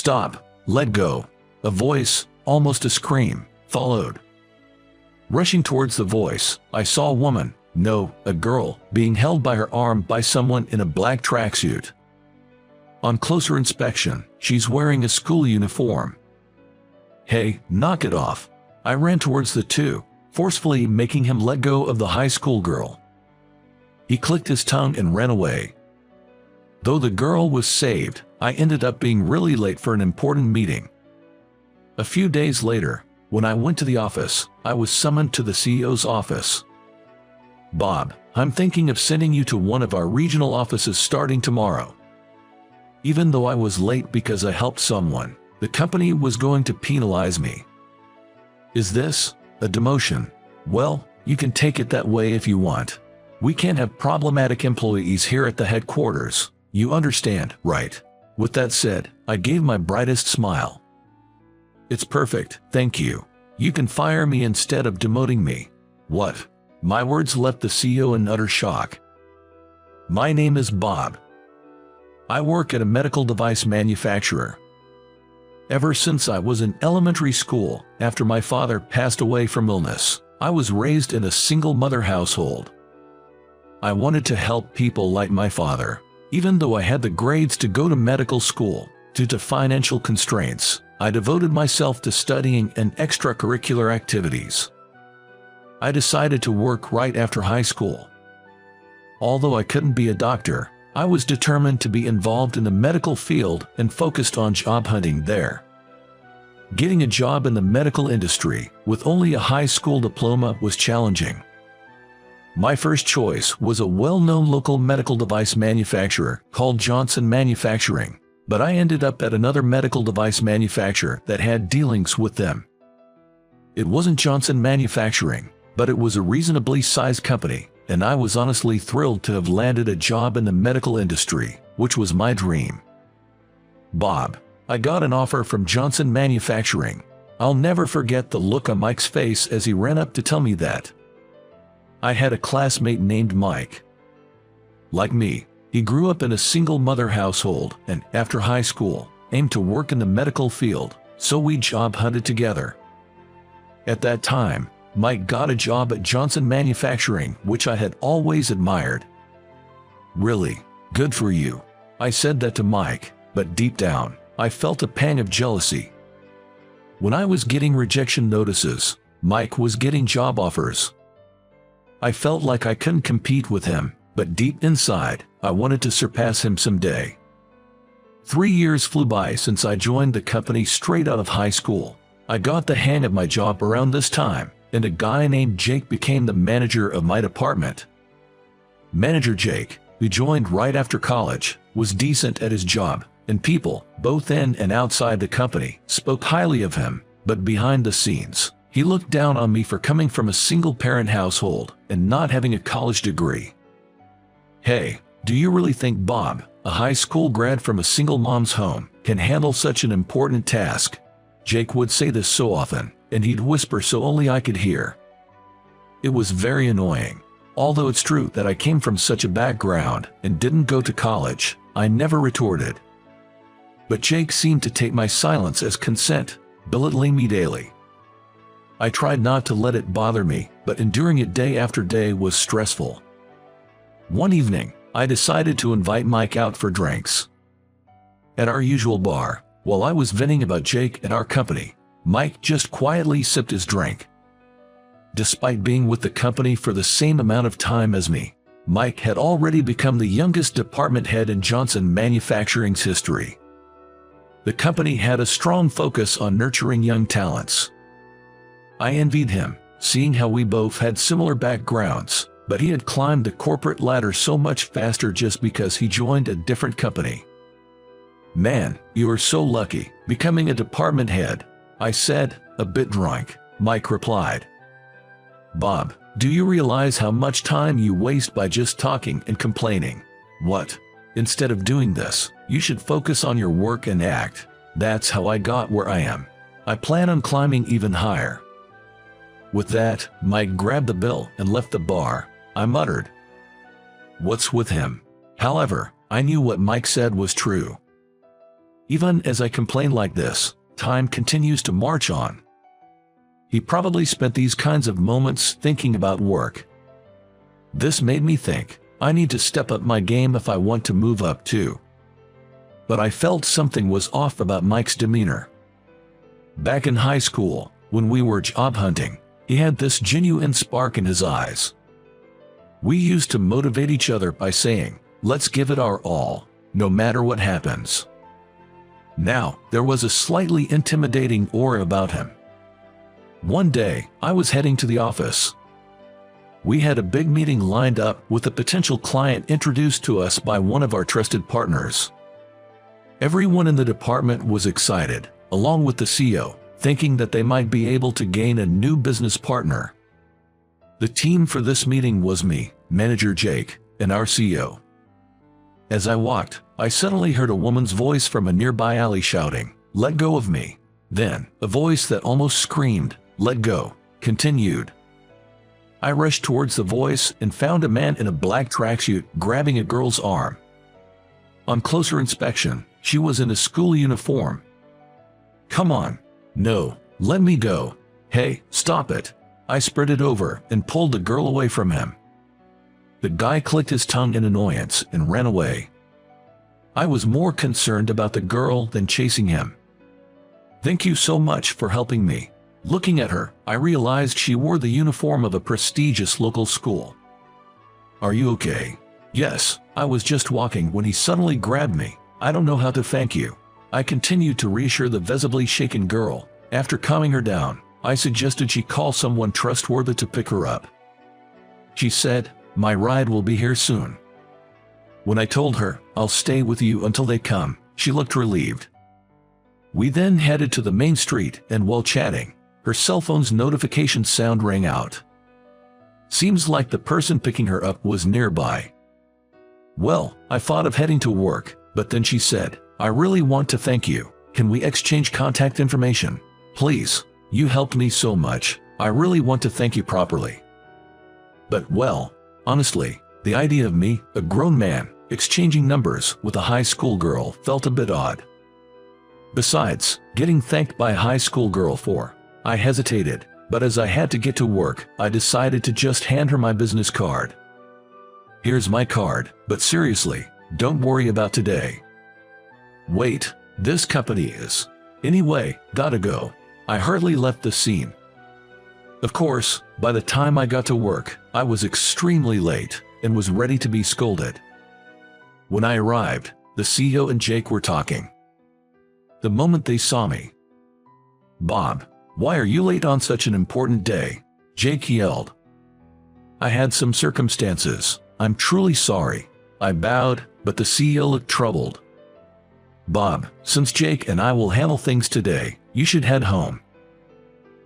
"Stop! Let go!" A voice, almost a scream, followed. Rushing towards the voice, I saw a woman, no, a girl, being held by her arm by someone in a black tracksuit. On closer inspection, she's wearing a school uniform. "Hey, knock it off!" I ran towards the two, forcefully making him let go of the high school girl. He clicked his tongue and ran away. Though the girl was saved, I ended up being really late for an important meeting. A few days later, when I went to the office, I was summoned to the CEO's office. "Bob, I'm thinking of sending you to one of our regional offices starting tomorrow." Even though I was late because I helped someone, the company was going to penalize me. Is this a demotion? Well, you can take it that way if you want. We can't have problematic employees here at the headquarters. You understand, right? With that said, I gave my brightest smile. "It's perfect, thank you. You can fire me instead of demoting me." "What?" My words left the CEO in utter shock. "My name is Bob. I work at a medical device manufacturer. Ever since I was in elementary school, after my father passed away from illness, I was raised in a single-mother household. I wanted to help people like my father, even though I had the grades to go to medical school. Due to financial constraints, I devoted myself to studying and extracurricular activities. I decided to work right after high school. Although I couldn't be a doctor, I was determined to be involved in the medical field and focused on job hunting there. Getting a job in the medical industry with only a high school diploma was challenging. My first choice was a well-known local medical device manufacturer called Johnson Manufacturing, but I ended up at another medical device manufacturer that had dealings with them. It wasn't Johnson Manufacturing, but it was a reasonably sized company, and I was honestly thrilled to have landed a job in the medical industry, which was my dream. "Bob, I got an offer from Johnson Manufacturing." I'll never forget the look on Mike's face as he ran up to tell me that. I had a classmate named Mike. Like me, he grew up in a single-mother household and, after high school, aimed to work in the medical field, so we job hunted together. At that time, Mike got a job at Johnson Manufacturing, which I had always admired. "Really, good for you." I said that to Mike, but deep down, I felt a pang of jealousy. When I was getting rejection notices, Mike was getting job offers. I felt like I couldn't compete with him, but deep inside, I wanted to surpass him someday. 3 years flew by since I joined the company straight out of high school. I got the hang of my job around this time, and a guy named Jake became the manager of my department. Manager Jake, who joined right after college, was decent at his job, and people, both in and outside the company, spoke highly of him, but behind the scenes, he looked down on me for coming from a single-parent household and not having a college degree. "Hey, do you really think Bob, a high school grad from a single mom's home, can handle such an important task?" Jake would say this so often, and he'd whisper so only I could hear. It was very annoying. Although it's true that I came from such a background and didn't go to college, I never retorted. But Jake seemed to take my silence as consent, belittling me daily. I tried not to let it bother me, but enduring it day after day was stressful. One evening, I decided to invite Mike out for drinks. At our usual bar, while I was venting about Jake and our company, Mike just quietly sipped his drink. Despite being with the company for the same amount of time as me, Mike had already become the youngest department head in Johnson Manufacturing's history. The company had a strong focus on nurturing young talents. I envied him, seeing how we both had similar backgrounds, but he had climbed the corporate ladder so much faster just because he joined a different company. "Man, you are so lucky, becoming a department head," I said, a bit drunk. Mike replied, "Bob, do you realize how much time you waste by just talking and complaining? What? Instead of doing this, you should focus on your work and act." That's how I got where I am. I plan on climbing even higher. With that, Mike grabbed the bill and left the bar. I muttered, "What's with him?" However, I knew what Mike said was true. Even as I complain like this, time continues to march on. He probably spent these kinds of moments thinking about work. This made me think, I need to step up my game if I want to move up too. But I felt something was off about Mike's demeanor. Back in high school, when we were job hunting, he had this genuine spark in his eyes. We used to motivate each other by saying, let's give it our all, no matter what happens. Now, there was a slightly intimidating aura about him. One day, I was heading to the office. We had a big meeting lined up with a potential client introduced to us by one of our trusted partners. Everyone in the department was excited, along with the CEO, thinking that they might be able to gain a new business partner. The team for this meeting was me, Manager Jake, and our CEO. As I walked, I suddenly heard a woman's voice from a nearby alley shouting, "Let go of me." Then, a voice that almost screamed, "Let go," continued. I rushed towards the voice and found a man in a black tracksuit grabbing a girl's arm. On closer inspection, she was in a school uniform. "Come on. No, let me go. Hey, stop it." I sprinted over and pulled the girl away from him. The guy clicked his tongue in annoyance and ran away. I was more concerned about the girl than chasing him. "Thank you so much for helping me." Looking at her, I realized she wore the uniform of a prestigious local school. "Are you okay?" "Yes, I was just walking when he suddenly grabbed me. I don't know how to thank you." I continued to reassure the visibly shaken girl. After calming her down, I suggested she call someone trustworthy to pick her up. She said, "My ride will be here soon." When I told her, "I'll stay with you until they come," she looked relieved. We then headed to the main street, and while chatting, her cell phone's notification sound rang out. Seems like the person picking her up was nearby. Well, I thought of heading to work, but then she said, "I really want to thank you. Can we exchange contact information? Please, you helped me so much. I really want to thank you properly." But well, honestly, the idea of me, a grown man, exchanging numbers with a high school girl felt a bit odd. Besides, getting thanked by a high school girl for, I hesitated, but as I had to get to work, I decided to just hand her my business card. "Here's my card, but seriously, don't worry about today." Wait, this company is. Anyway, gotta go. I hardly left the scene. Of course, by the time I got to work, I was extremely late and was ready to be scolded. When I arrived, the CEO and Jake were talking. The moment they saw me, "Bob, why are you late on such an important day?" Jake yelled. "I had some circumstances. I'm truly sorry." I bowed, but the CEO looked troubled. "Bob, since Jake and I will handle things today, you should head home."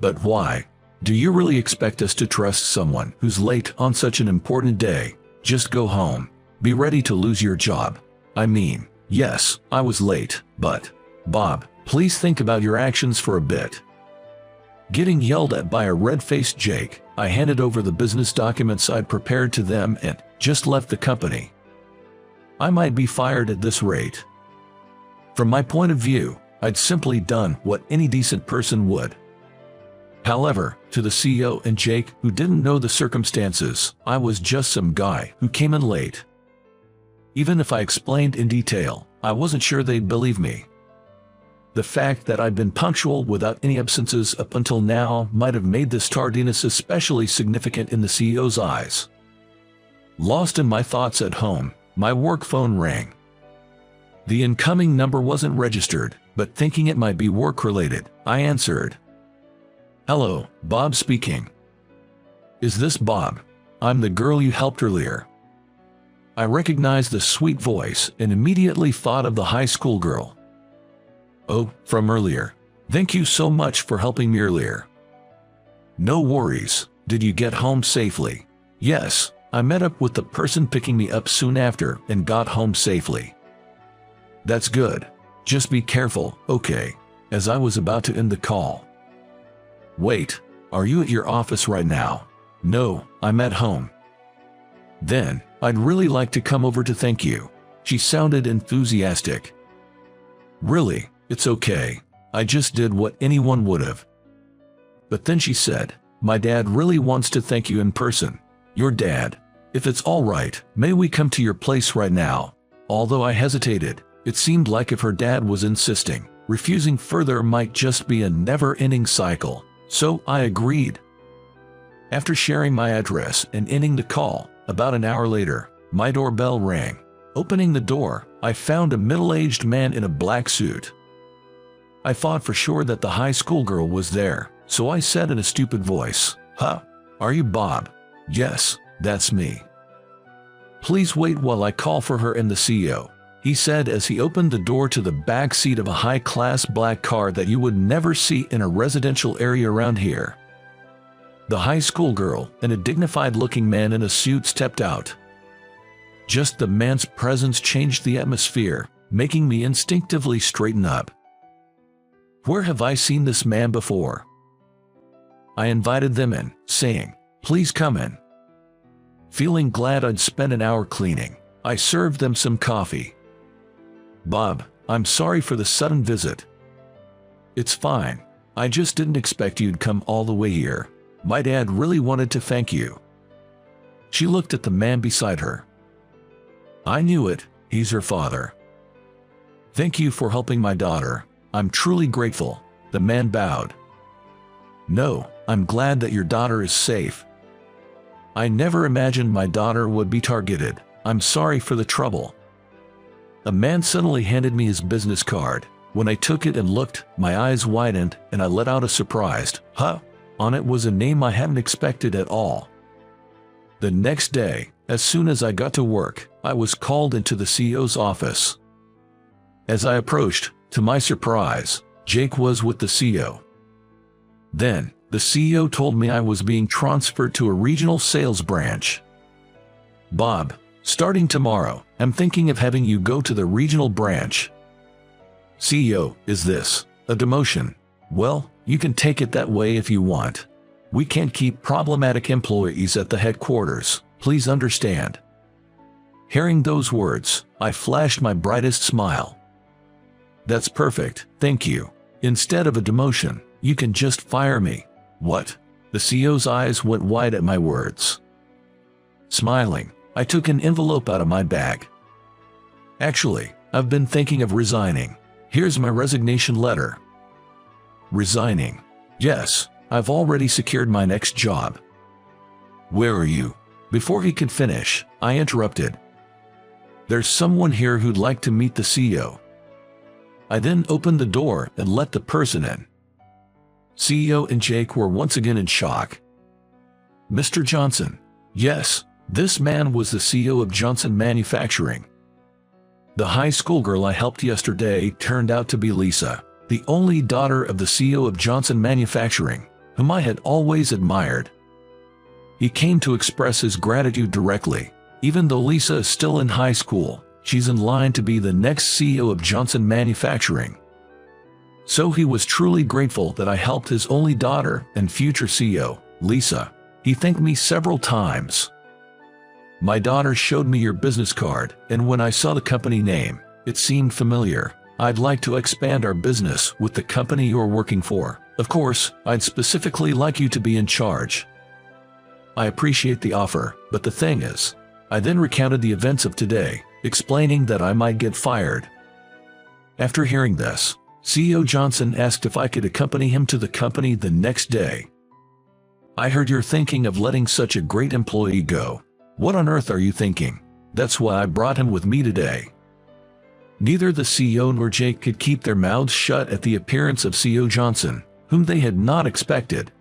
"But why? Do you really expect us to trust someone who's late on such an important day? Just go home. Be ready to lose your job." I mean, yes, I was late, but, Bob, please think about your actions for a bit. Getting yelled at by a red-faced Jake, I handed over the business documents I'd prepared to them and just left the company. I might be fired at this rate. From my point of view, I'd simply done what any decent person would. However, to the CEO and Jake, who didn't know the circumstances, I was just some guy who came in late. Even if I explained in detail, I wasn't sure they'd believe me. The fact that I'd been punctual without any absences up until now might have made this tardiness especially significant in the CEO's eyes. Lost in my thoughts at home, my work phone rang. The incoming number wasn't registered, but thinking it might be work-related, I answered. "Hello, Bob speaking." "Is this Bob? I'm the girl you helped earlier." I recognized the sweet voice and immediately thought of the high school girl. "Oh, from earlier. Thank you so much for helping me earlier." "No worries. Did you get home safely?" "Yes, I met up with the person picking me up soon after and got home safely." "That's good. Just be careful, okay?" As I was about to end the call. "Wait, are you at your office right now?" "No, I'm at home." "Then, I'd really like to come over to thank you." She sounded enthusiastic. Really, it's okay. I just did what anyone would have. But then she said, my dad really wants to thank you in person. Your dad. If it's all right, may we come to your place right now? Although I hesitated, it seemed like if her dad was insisting, refusing further might just be a never-ending cycle. So I agreed. After sharing my address and ending the call, about an hour later, my doorbell rang. Opening the door, I found a middle-aged man in a black suit. I thought for sure that the high school girl was there, so I said in a stupid voice, "Huh? Are you Bob?" "Yes, that's me." "Please wait while I call for her and the CEO," he said as he opened the door to the back seat of a high-class black car that you would never see in a residential area around here. The high school girl and a dignified-looking man in a suit stepped out. Just the man's presence changed the atmosphere, making me instinctively straighten up. Where have I seen this man before? I invited them in, saying, "Please come in." Feeling glad I'd spent an hour cleaning, I served them some coffee. "Bob, I'm sorry for the sudden visit." "It's fine. I just didn't expect you'd come all the way here. My dad really wanted to thank you." She looked at the man beside her. "I knew it. He's her father." "Thank you for helping my daughter. I'm truly grateful." The man bowed. "No, I'm glad that your daughter is safe. I never imagined my daughter would be targeted. I'm sorry for the trouble." A man suddenly handed me his business card. When I took it and looked, my eyes widened and I let out a surprised, "Huh?" On it was a name I hadn't expected at all. The next day, as soon as I got to work, I was called into the CEO's office. As I approached, to my surprise, Jake was with the CEO. Then, the CEO told me I was being transferred to a regional sales branch. "Bob, starting tomorrow, I'm thinking of having you go to the regional branch." "CEO, is this a demotion?" "Well, you can take it that way if you want. We can't keep problematic employees at the headquarters, please understand." Hearing those words, I flashed my brightest smile. "That's perfect, thank you. Instead of a demotion, you can just fire me." "What?" The CEO's eyes went wide at my words. Smiling, I took an envelope out of my bag. "Actually, I've been thinking of resigning. Here's my resignation letter." "Resigning?" "Yes, I've already secured my next job." "Where are you?" Before he could finish, I interrupted. "There's someone here who'd like to meet the CEO." I then opened the door and let the person in. CEO and Jake were once again in shock. "Mr. Johnson." Yes, this man was the CEO of Johnson Manufacturing. The high school girl I helped yesterday turned out to be Lisa, the only daughter of the CEO of Johnson Manufacturing, whom I had always admired. He came to express his gratitude directly. Even though Lisa is still in high school, she's in line to be the next CEO of Johnson Manufacturing. So he was truly grateful that I helped his only daughter and future CEO, Lisa. He thanked me several times. "My daughter showed me your business card, and when I saw the company name, it seemed familiar. I'd like to expand our business with the company you're working for. Of course, I'd specifically like you to be in charge." "I appreciate the offer, but the thing is..." I then recounted the events of today, explaining that I might get fired. After hearing this, CEO Johnson asked if I could accompany him to the company the next day. "I heard you're thinking of letting such a great employee go. What on earth are you thinking?" That's why I brought him with me today. Neither the CEO nor Jake could keep their mouths shut at the appearance of CEO Johnson, whom they had not expected.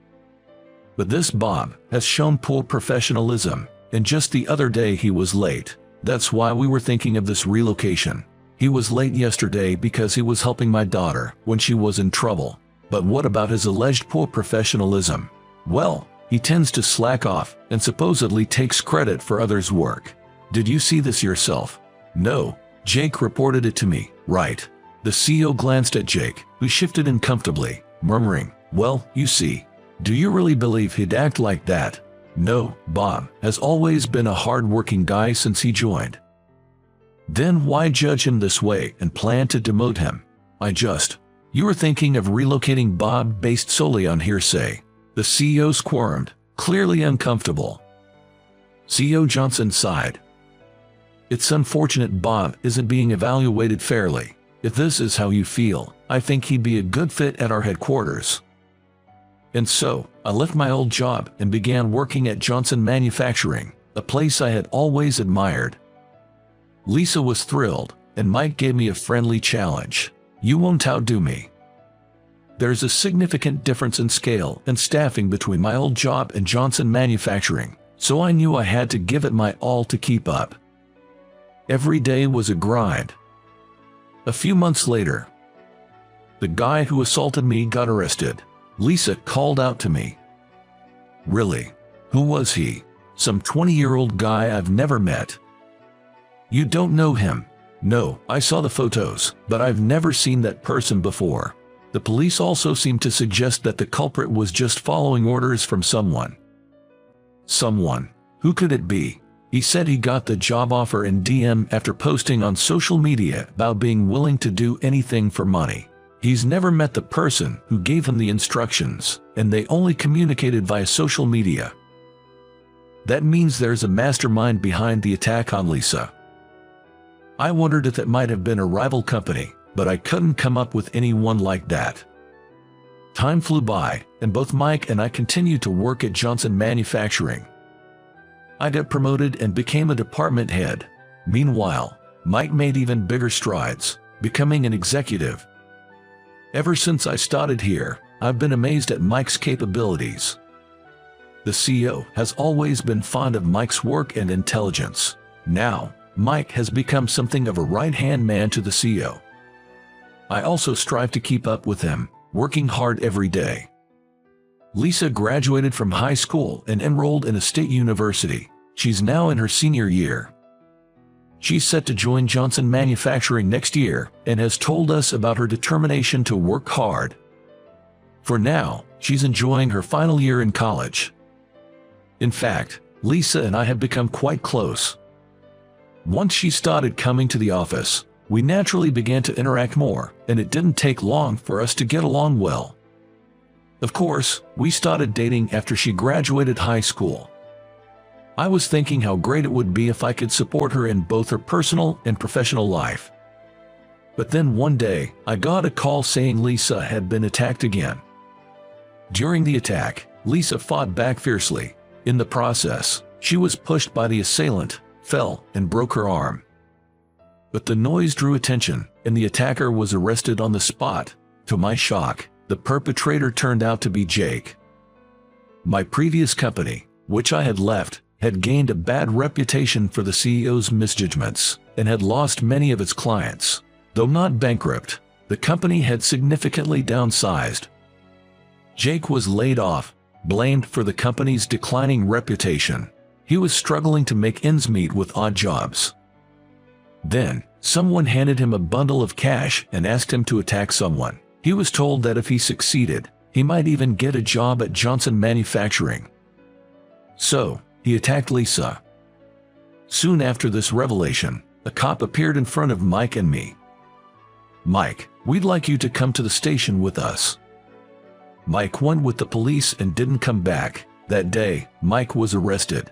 But this Bob has shown poor professionalism, and just the other day he was late. That's why we were thinking of this relocation. He was late yesterday because he was helping my daughter when she was in trouble. But what about his alleged poor professionalism? Well, he tends to slack off and supposedly takes credit for others' work. Did you see this yourself? No, Jake reported it to me, right? The CEO glanced at Jake, who shifted uncomfortably, murmuring, "Well, you see. Do you really believe he'd act like that?" "No, Bob has always been a hard-working guy since he joined." "Then why judge him this way and plan to demote him?" You were thinking of relocating Bob based solely on hearsay. The CEO squirmed, clearly uncomfortable. CEO Johnson sighed. It's unfortunate Bob isn't being evaluated fairly. If this is how you feel, I think he'd be a good fit at our headquarters. And so, I left my old job and began working at Johnson Manufacturing, a place I had always admired. Lisa was thrilled, and Mike gave me a friendly challenge. You won't outdo me. There's a significant difference in scale and staffing between my old job and Johnson Manufacturing, so I knew I had to give it my all to keep up. Every day was a grind. A few months later, the guy who assaulted me got arrested. Lisa called out to me. Really? Who was he? Some 20-year-old guy I've never met. You don't know him? No, I saw the photos, but I've never seen that person before. The police also seemed to suggest that the culprit was just following orders from someone. Someone? Who could it be? He said he got the job offer in DM after posting on social media about being willing to do anything for money. He's never met the person who gave him the instructions, and they only communicated via social media. That means there's a mastermind behind the attack on Lisa. I wondered if it might have been a rival company, but I couldn't come up with anyone like that. Time flew by, and both Mike and I continued to work at Johnson Manufacturing. I got promoted and became a department head. Meanwhile, Mike made even bigger strides, becoming an executive. Ever since I started here, I've been amazed at Mike's capabilities. The CEO has always been fond of Mike's work and intelligence. Now, Mike has become something of a right-hand man to the CEO. I also strive to keep up with him, working hard every day. Lisa graduated from high school and enrolled in a state university. She's now in her senior year. She's set to join Johnson Manufacturing next year and has told us about her determination to work hard. For now, she's enjoying her final year in college. In fact, Lisa and I have become quite close. Once she started coming to the office, we naturally began to interact more, and it didn't take long for us to get along well. Of course, we started dating after she graduated high school. I was thinking how great it would be if I could support her in both her personal and professional life. But then one day, I got a call saying Lisa had been attacked again. During the attack, Lisa fought back fiercely. In the process, she was pushed by the assailant, fell, and broke her arm. But the noise drew attention, and the attacker was arrested on the spot. To my shock, the perpetrator turned out to be Jake. My previous company, which I had left, had gained a bad reputation for the CEO's misjudgments, and had lost many of its clients. Though not bankrupt, the company had significantly downsized. Jake was laid off, blamed for the company's declining reputation. He was struggling to make ends meet with odd jobs. Then, someone handed him a bundle of cash and asked him to attack someone. He was told that if he succeeded, he might even get a job at Johnson Manufacturing. So, he attacked Lisa. Soon after this revelation, a cop appeared in front of Mike and me. "Mike, we'd like you to come to the station with us." Mike went with the police and didn't come back. That day, Mike was arrested.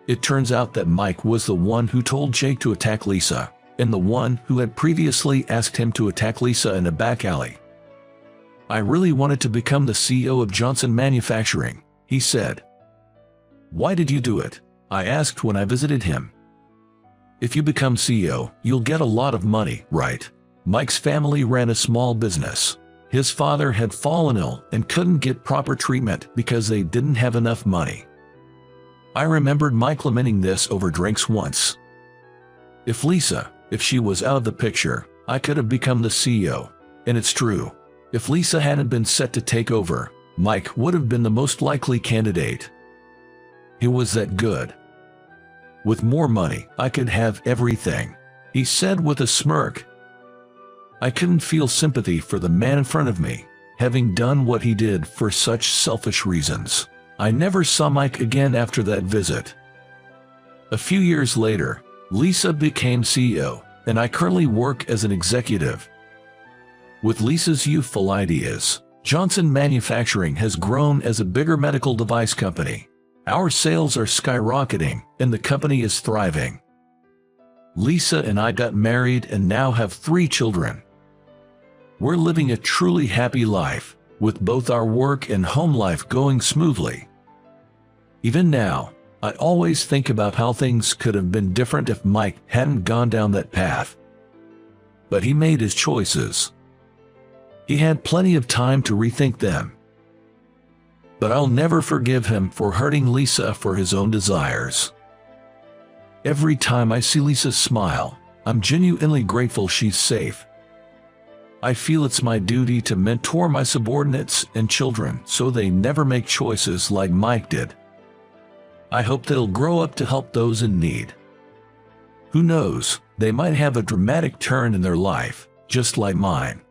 It turns out that Mike was the one who told Jake to attack Lisa, and the one who had previously asked him to attack Lisa in a back alley. "I really wanted to become the CEO of Johnson Manufacturing," he said. "Why did you do it?" I asked when I visited him. "If you become CEO, you'll get a lot of money, right?" Mike's family ran a small business. His father had fallen ill and couldn't get proper treatment because they didn't have enough money. I remembered Mike lamenting this over drinks once. If she was out of the picture, I could have become the CEO. And it's true. If Lisa hadn't been set to take over, Mike would have been the most likely candidate. He was that good. "With more money, I could have everything," he said with a smirk. I couldn't feel sympathy for the man in front of me, having done what he did for such selfish reasons. I never saw Mike again after that visit. A few years later, Lisa became CEO, and I currently work as an executive. With Lisa's youthful ideas, Johnson Manufacturing has grown as a bigger medical device company. Our sales are skyrocketing, and the company is thriving. Lisa and I got married and now have 3 children. We're living a truly happy life, with both our work and home life going smoothly. Even now, I always think about how things could have been different if Mike hadn't gone down that path. But he made his choices. He had plenty of time to rethink them. But I'll never forgive him for hurting Lisa for his own desires. Every time I see Lisa smile, I'm genuinely grateful she's safe. I feel it's my duty to mentor my subordinates and children so they never make choices like Mike did. I hope they'll grow up to help those in need. Who knows, they might have a dramatic turn in their life, just like mine.